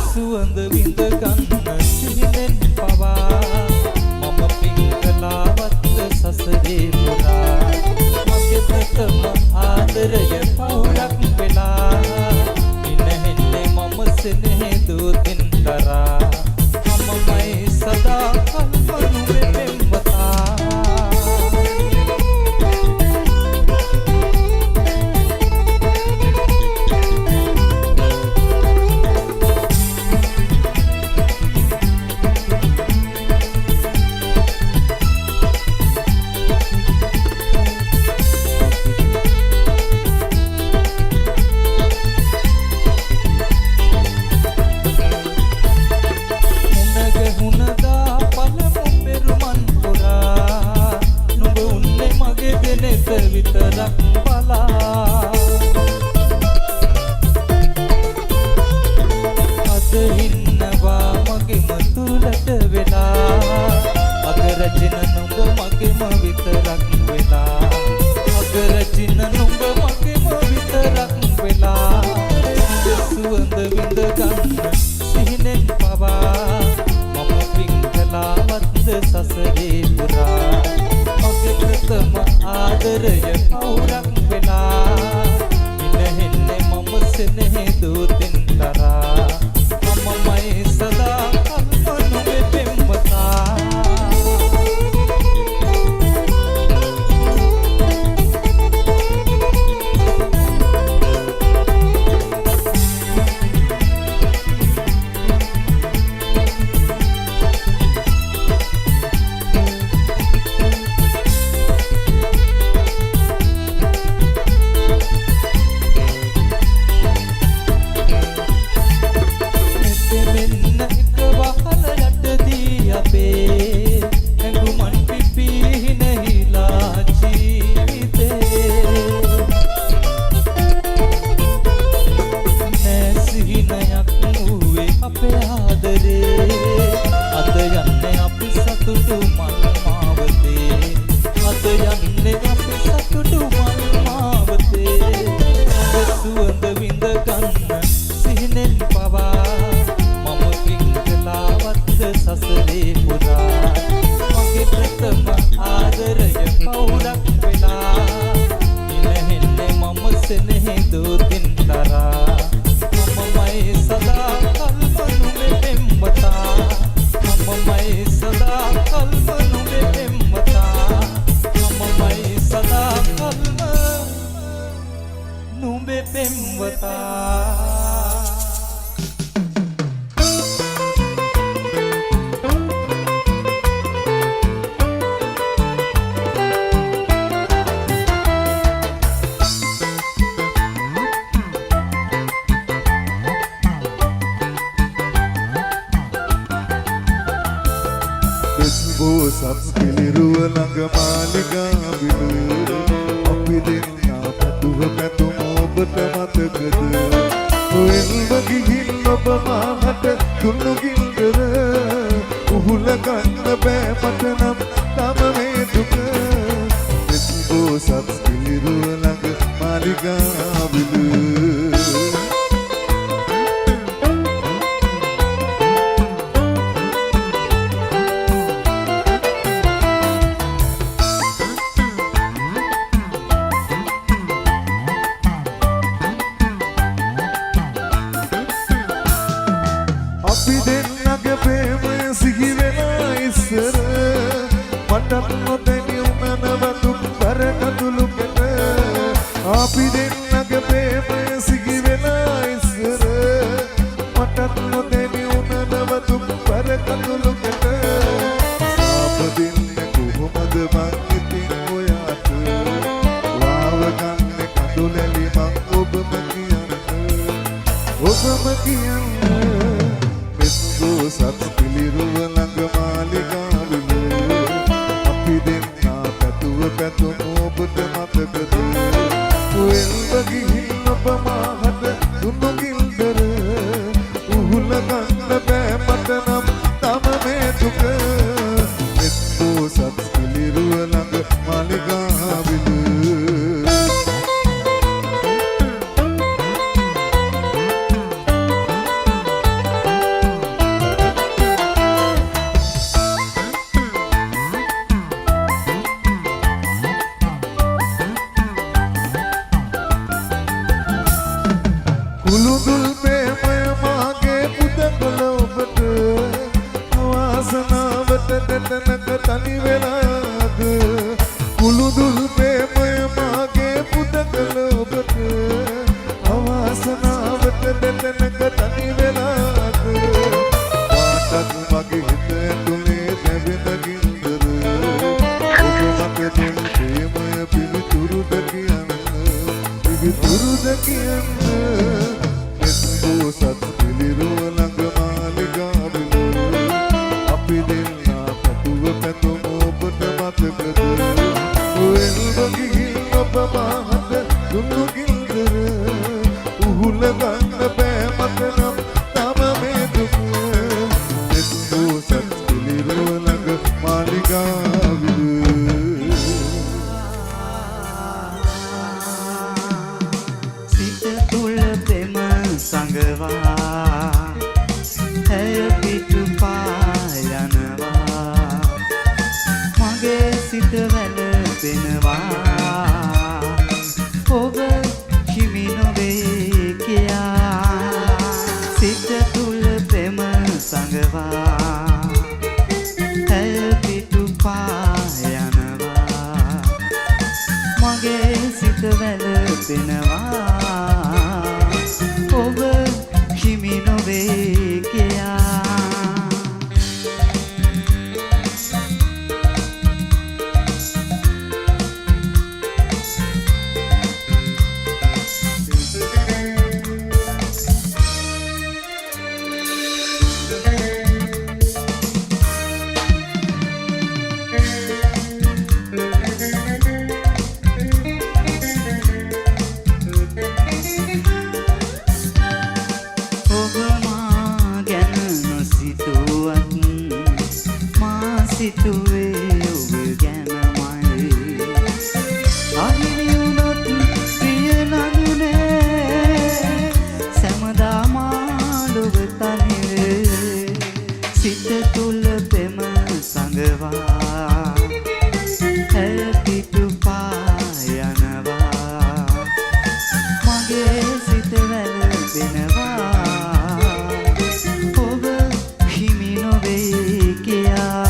සුවඳ විඳ ගන්න සිහිනෙන් පවා මම පිංකලාවත් සසරේ පුරා මගේ ප්‍රථම ආදරය පවුලක් වෙලා ඉනහෙන්නේ මම සෙනෙහි දූතින් තරා මමයි සදා කල්පනු වෙමෙම්වතා විතරක් බලා අද ඉන්නවා මගේම තුලට වෙලා අගරචින නුඹ මගේම විතරක් වෙලා අගරචින නුඹ මගේම විතරක් වෙලා සුවඳ විඳ ගන්න සිහිනෙන් පවා මම පිංකලාවත් සසරේ පුරා මගේ ප්‍රථම ආදරය පවුරක් වෙලා ඉනහෙන්නේ මම සෙනෙහි දූතින් තරා මමයි සදා කල්පනු වෙමෙම්වතා Tama දෙතනක තනි වෙලාද කුළුදුල් ප්‍රේමය මාගේ පුදකල ඔබට අවාසනාවට දෙතනක තනි වෙලාද වාටක් මගේ හිත ඇතුලේ නැවෙන ගින්දර ඔබ මට දුන් ප්‍රේමය පිළිතුරුද කියන්න සත් පිළිරුව ළඟ මාලිගාවල අපි දෙන්නා පැතුව පැතුම ඔබට මතකද වෙල්ව ගිහින් ඔබ මාහට දුන්නු ගින්දර උහුල ගන්න බෑ මට නම් තම මේ දුක සත් පිළිරුව ළඟ මාලිගාවල සංගවා ඇය පිටු පායනවා මගේ සිත වැළපෙනවා ඔබ හිමි නොවේ කියා සිත තුල ප්‍රේම සංගවා ඇය පිටු පායනවා මගේ සිත වැළපෙනවා ඔබ හිමි නොවේ කියා සිතුවේ ඔබ ගැනමයි අහිමි වුණොත් ප්‍රිය නඳුනේ සැමදා මාළුව තනිවේ සිත තුල ප්‍රේම සංගවා ඇය පිටු පායනවා මගේ සිත වැළපෙනවා ඔබ හිමි නොවේ කියා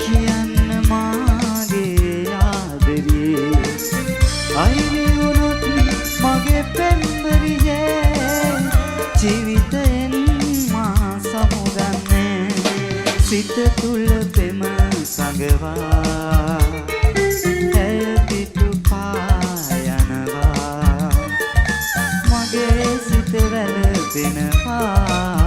කියන්න මාගේ ආදරේ අයිමි වුණොත් මගේ පෙම්බරියේ ජීවිතයෙන් මා සමුගන්නේ සිත තුල ප්‍රේම සංගවා ඇය පිටු පායනවා මගේ සිත වැළපෙනවා